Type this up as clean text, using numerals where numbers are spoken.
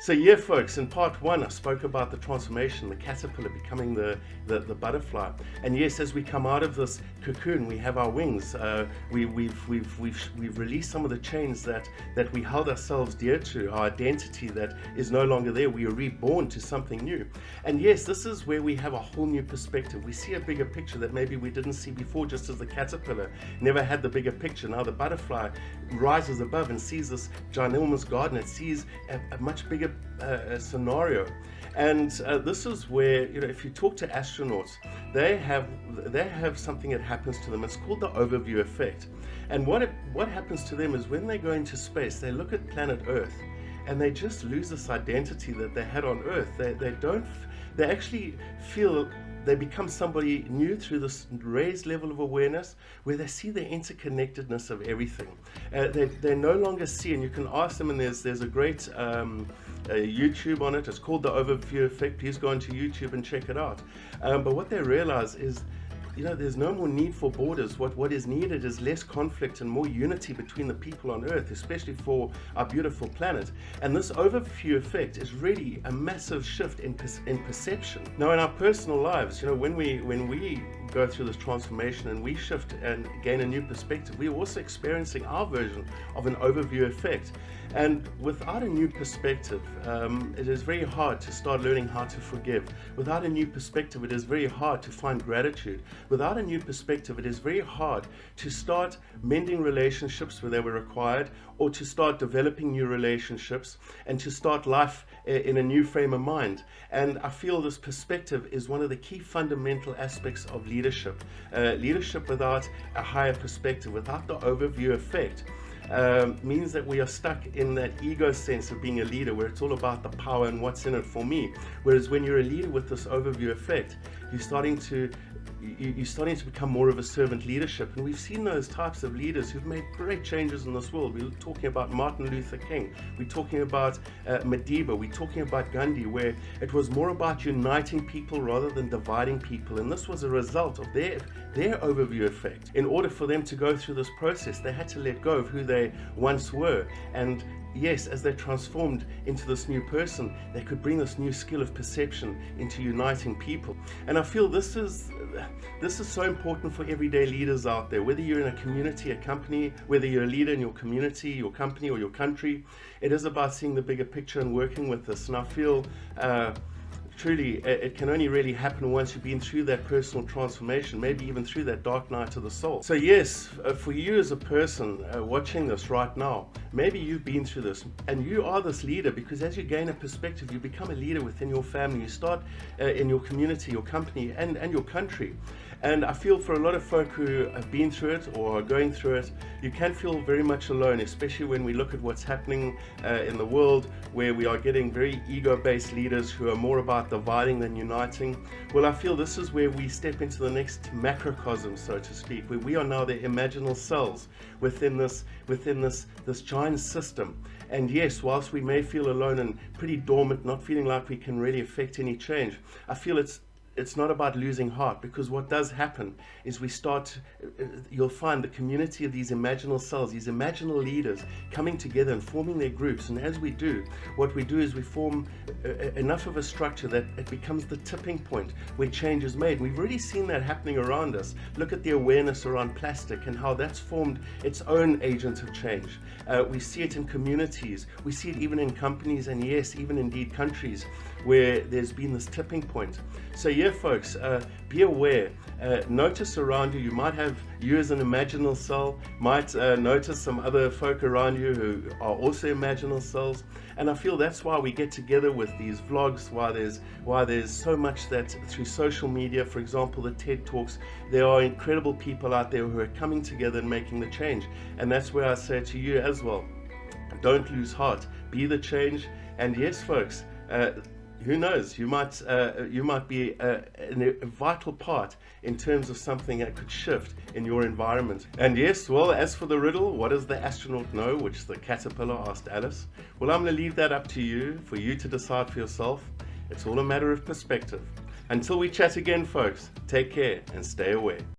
So yeah, folks, in part one, I spoke about the transformation, the caterpillar becoming the butterfly. And yes, as we come out of this cocoon, we have our wings. We've released some of the chains that we held ourselves dear to, our identity that is no longer there. We are reborn to something new. And yes, this is where we have a whole new perspective. We see a bigger picture that maybe we didn't see before, just as the caterpillar never had the bigger picture. Now the butterfly rises above and sees this ginormous garden. It sees a much bigger scenario. And this is where, if you talk to astronauts, they have something that happens to them. It's called the overview effect. And what happens to them is when they go into space, they look at planet Earth and they just lose this identity that they had on Earth. They actually feel they become somebody new through this raised level of awareness where they see the interconnectedness of everything. They no longer see, and you can ask them, and there's a great YouTube on it. It's called the overview effect. Please go onto YouTube and check it out. But what they realize is, there's no more need for borders. What is needed is less conflict and more unity between the people on Earth, especially for our beautiful planet. And this overview effect is really a massive shift in perception. Now, in our personal lives, when we go through this transformation and we shift and gain a new perspective, we're also experiencing our version of an overview effect. And without a new perspective, it is very hard to start learning how to forgive. Without a new perspective, it is very hard to find gratitude. Without a new perspective, it is very hard to start mending relationships where they were required, or to start developing new relationships and to start life in a new frame of mind. And I feel this perspective is one of the key fundamental aspects of leadership. Leadership without a higher perspective, without the overview effect, means that we are stuck in that ego sense of being a leader, where it's all about the power and what's in it for me. Whereas when you're a leader with this overview effect, you're starting to become more of a servant leadership. And we've seen those types of leaders who've made great changes in this world. We're talking about Martin Luther King. We're talking about Madiba. We're talking about Gandhi, where it was more about uniting people rather than dividing people. And this was a result of their overview effect. In order for them to go through this process, they had to let go of who they once were. And yes, as they transformed into this new person, they could bring this new skill of perception into uniting people. And I feel this is so important for everyday leaders out there. Whether you're in a community, a company, whether you're a leader in your community, your company, or your country, it is about seeing the bigger picture and working with this. And I feel truly, it can only really happen once you've been through that personal transformation, maybe even through that dark night of the soul. So yes, for you as a person watching this right now, maybe you've been through this and you are this leader, because as you gain a perspective, you become a leader within your family. You start in your community, your company, and your country. And I feel for a lot of folk who have been through it or are going through it, you can feel very much alone, especially when we look at what's happening in the world, where we are getting very ego-based leaders who are more about dividing than uniting. Well, I feel this is where we step into the next macrocosm, so to speak, where we are now the imaginal cells within this giant system. And yes, whilst we may feel alone and pretty dormant, not feeling like we can really affect any change, I feel it's not about losing heart, because what does happen is you'll find the community of these imaginal cells, these imaginal leaders coming together and forming their groups. And as we do, what we do is we form enough of a structure that it becomes the tipping point where change is made. We've already seen that happening around us. Look at the awareness around plastic and how that's formed its own agent of change. We see it in communities, we see it even in companies, and yes, even indeed countries, where there's been this tipping point. So yeah, folks, be aware. Notice around you. You might have, you as an imaginal cell, might notice some other folk around you who are also imaginal cells. And I feel that's why we get together with these vlogs, why there's so much that through social media, for example, the TED Talks, there are incredible people out there who are coming together and making the change. And that's where I say to you as well, don't lose heart, be the change. And yes, folks, who knows, you might be a vital part in terms of something that could shift in your environment. And yes, well, as for the riddle, what does the astronaut know, which the caterpillar asked Alice? Well, I'm going to leave that up to you, for you to decide for yourself. It's all a matter of perspective. Until we chat again, folks, take care and stay aware.